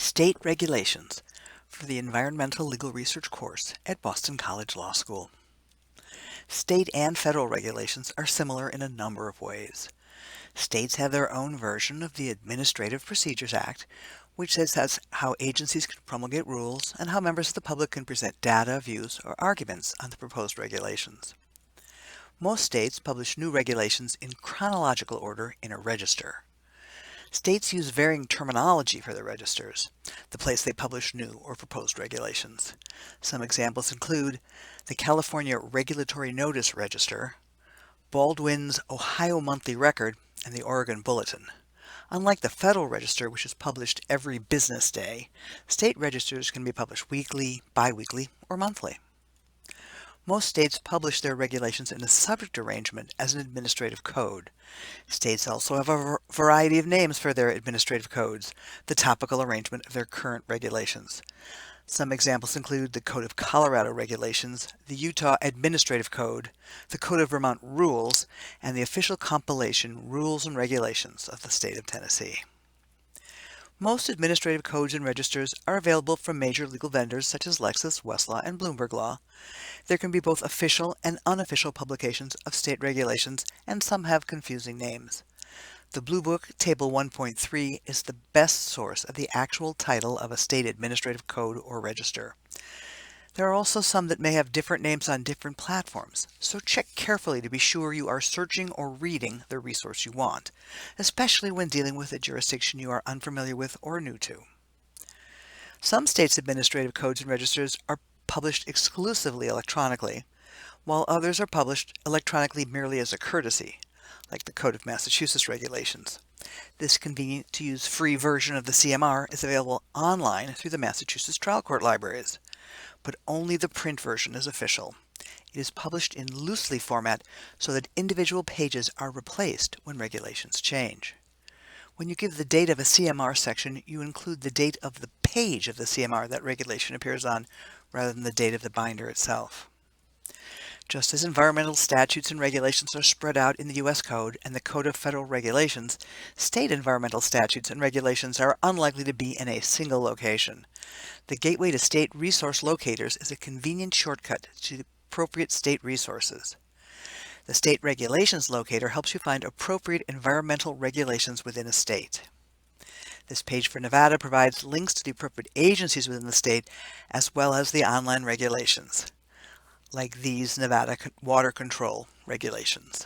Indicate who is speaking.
Speaker 1: State Regulations for the Environmental Legal Research course at Boston College Law School. State and federal regulations are similar in a number of ways. States have their own version of the Administrative Procedures Act, which says how agencies can promulgate rules and how members of the public can present data, views, or arguments on the proposed regulations. Most states publish new regulations in chronological order in a register. States use varying terminology for their registers, the place they publish new or proposed regulations. Some examples include the California Regulatory Notice Register, Baldwin's Ohio Monthly Record, and the Oregon Bulletin. Unlike the Federal Register, which is published every business day, state registers can be published weekly, bi-weekly, or monthly. Most states publish their regulations in a subject arrangement as an administrative code. States also have a variety of names for their administrative codes, the topical arrangement of their current regulations. Some examples include the Code of Colorado Regulations, the Utah Administrative Code, the Code of Vermont Rules, and the official compilation Rules and Regulations of the state of Tennessee. Most administrative codes and registers are available from major legal vendors such as Lexis, Westlaw, and Bloomberg Law. There can be both official and unofficial publications of state regulations, and some have confusing names. The Blue Book Table 1.3 is the best source of the actual title of a state administrative code or register. There are also some that may have different names on different platforms, so check carefully to be sure you are searching or reading the resource you want, especially when dealing with a jurisdiction you are unfamiliar with or new to. Some states' administrative codes and registers are published exclusively electronically, while others are published electronically merely as a courtesy, like the Code of Massachusetts Regulations. This convenient-to-use free version of the CMR is available online through the Massachusetts trial court libraries, but only the print version is official. It is published in loose-leaf format so that individual pages are replaced when regulations change. When you give the date of a CMR section, you include the date of the page of the CMR that regulation appears on, rather than the date of the binder itself. Just as environmental statutes and regulations are spread out in the U.S. Code and the Code of Federal Regulations, state environmental statutes and regulations are unlikely to be in a single location. The Gateway to State Resource Locators is a convenient shortcut to the appropriate state resources. The State Regulations Locator helps you find appropriate environmental regulations within a state. This page for Nevada provides links to the appropriate agencies within the state, as well as the online regulations, like these Nevada water control regulations.